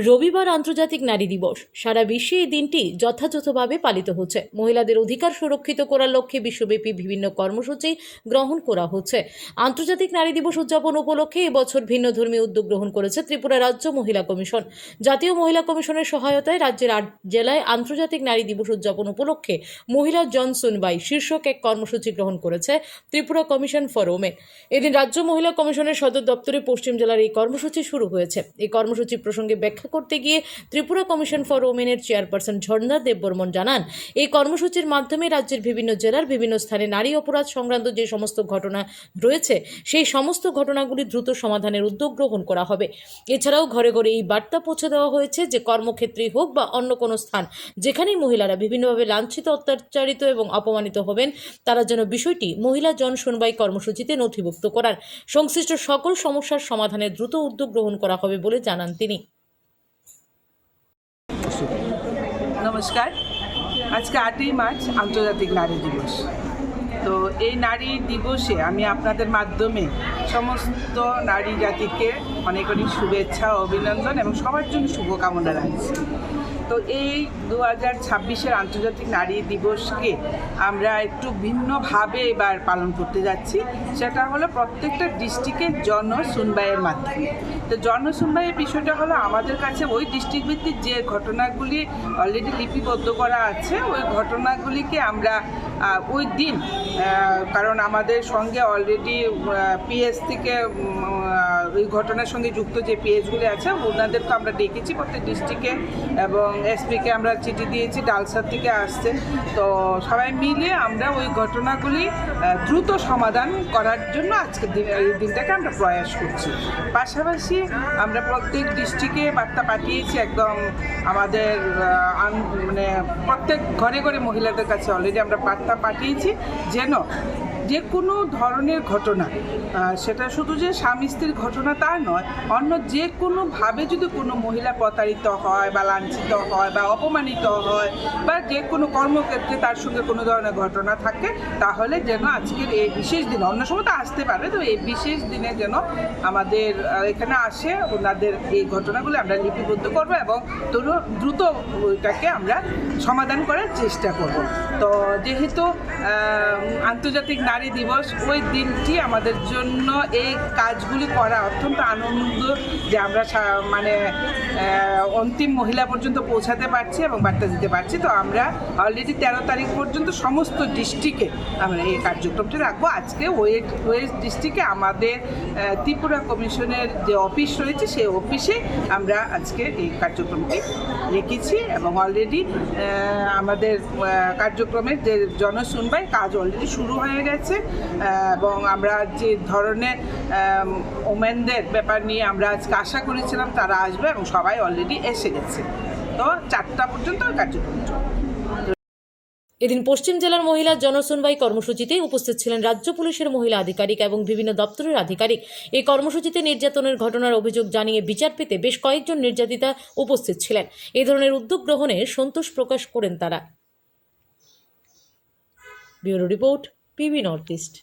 রবিবার আন্তর্জাতিক নারী দিবস। সারা বিশ্বে এই দিনটি যথাযথভাবে পালিত হচ্ছে। মহিলাদের অধিকার সুরক্ষিত করার লক্ষ্যে বিশ্বব্যাপী বিভিন্ন কর্মসূচি গ্রহণ করা হচ্ছে। আন্তর্জাতিক নারী দিবস উদযাপন উপলক্ষে এবছর ভিন্ন ধর্মী উদ্যোগ গ্রহণ করেছে ত্রিপুরা রাজ্য মহিলা কমিশন। জাতীয় মহিলা কমিশনের সহায়তায় রাজ্যের 8 জেলায় আন্তর্জাতিক নারী দিবস উদযাপন উপলক্ষে মহিলা জন সুনবাই শীর্ষক এক কর্মসূচি গ্রহণ করেছে ত্রিপুরা কমিশন ফর ওমেন। এদিন রাজ্য মহিলা কমিশনের সদর দপ্তরে পশ্চিম জেলার এই কর্মসূচি শুরু হয়েছে। এই কর্মসূচি প্রসঙ্গে ব্যাখ্যা করতে গিয়ে ত্রিপুরা কমিশন ফর ওমেনের চেয়ারপারসন ঝর্ণা দেববর্মন জানান, এই কর্মসূচির মাধ্যমে রাজ্যের বিভিন্ন জেলার বিভিন্ন স্থানে নারী অপরাধ সংক্রান্ত যে সমস্ত ঘটনা রয়েছে সেই সমস্ত ঘটনাগুলি দ্রুত সমাধানের উদ্যোগ গ্রহণ করা হবে। এছাড়াও ঘরে ঘরে এই বার্তা পৌঁছে দেওয়া হয়েছে যে কর্মক্ষেত্রেই হোক বা অন্য কোনো স্থান যেখানেই মহিলারা বিভিন্নভাবে লাঞ্ছিত, অত্যাচারিত এবং অপমানিত হবেন, তারা যেন বিষয়টি মহিলা জন শুনবাই কর্মসূচিতে নথিভুক্ত করার সংশ্লিষ্ট সকল সমস্যার সমাধানের দ্রুত উদ্যোগ গ্রহণ করা হবে বলে জানান তিনি। নমস্কার। আজকে 8ই মার্চ আন্তর্জাতিক নারী দিবস। তো এই নারী দিবসে আমি আপনাদের মাধ্যমে সমস্ত নারী জাতিকে অনেক অনেক শুভেচ্ছা, অভিনন্দন এবং সবার জন্য শুভকামনা রাখছি। তো এই 2026-এর আন্তর্জাতিক নারী দিবসকে আমরা একটু ভিন্নভাবে এবার পালন করতে যাচ্ছি। সেটা হলো প্রত্যেকটা ডিস্ট্রিক্টের জন সুনবাইয়ের মাধ্যমে। তো জন সুনবাইয়ের বিষয়টা হলো আমাদের কাছে ওই ডিস্ট্রিক্ট ভিত্তিক যে ঘটনাগুলি অলরেডি লিপিবদ্ধ করা আছে, ওই ঘটনাগুলিকে আমরা ওই দিন, কারণ আমাদের সঙ্গে অলরেডি পিএস থেকে ওই ঘটনার সঙ্গে যুক্ত যে পিএসগুলি আছে ওনাদেরকে আমরা ডেকেছি প্রত্যেক ডিস্ট্রিক্টে, এবং এসপিকে আমরা চিঠি দিয়েছি, ডালসার থেকে আসছে। তো সবাই মিলে আমরা ওই ঘটনাগুলি দ্রুত সমাধান করার জন্য আজকে এই দিনটাকে আমরা প্রয়াস করছি। পাশাপাশি আমরা প্রত্যেক ডিস্ট্রিক্টে বার্তা পাঠিয়েছি, একদম আমাদের মানে প্রত্যেক ঘরে ঘরে মহিলাদের কাছে অলরেডি আমরা বার্তা পাঠিয়েছি যেন যে কোনো ধরনের ঘটনা, সেটা শুধু যে স্বামী স্ত্রীর ঘটনা তা নয়, অন্য যে কোনোভাবে যদি কোনো মহিলা প্রতারিত হয় বা লাঞ্ছিত হয় বা অপমানিত হয় বা যে কোনো কর্মক্ষেত্রে তার সঙ্গে কোনো ধরনের ঘটনা থাকে, তাহলে যেন আজকের এই বিশেষ দিনে, অন্য সময় তো আসতে পারে, তো এই বিশেষ দিনে যেন আমাদের এখানে আসে, ওনাদের এই ঘটনাগুলো আমরা লিপিবদ্ধ করবো এবং দ্রুত ওইটাকে আমরা সমাধান করার চেষ্টা করব। তো যেহেতু আন্তর্জাতিক নারী দিবস, ওই দিনটি আমাদের জন্য এই কাজগুলি করা অত্যন্ত আনন্দ যে আমরা মানে অন্তিম মহিলা পর্যন্ত পৌঁছাতে পারছি এবং বার্তা দিতে পারছি। তো আমরা অলরেডি 13 তারিখ পর্যন্ত সমস্ত ডিস্ট্রিক্টে আমরা এই কার্যক্রমটি রাখবো। আজকে ওয়েস্ট ডিস্ট্রিক্টে আমাদের ত্রিপুরা কমিশনের যে অফিস রয়েছে সেই অফিসে আমরা আজকে এই কার্যক্রমটি রেখেছি এবং অলরেডি আমাদের কার্যক্রমের যে জনশুনবাই কাজ অলরেডি শুরু হয়ে গেছে, এবং আমরা যে ধরনের ওমেনদের ব্যাপার নিয়ে আমরা আজকে আশা করেছিলাম তারা আসবে এবং সবাই অলরেডি এসে গেছে। তো 4টা পর্যন্ত কার্যক্রম চলবে। এদিন পশ্চিম জেলার মহিলা জনশুনবাই কর্মসূচিতে উপস্থিত ছিলেন রাজ্য পুলিশের মহিলা আধিকারিক এবং বিভিন্ন দপ্তরের আধিকারিক। এই কর্মসূচিতে নির্যাতনের ঘটনার অভিযোগ জানিয়ে বিচার পেতে বেশ কয়েকজন নির্যাতিতা উপস্থিত ছিলেন। এই ধরনের উদ্যোগ গ্রহণে সন্তোষ প্রকাশ করেন তারা। Bureau report, PB north east.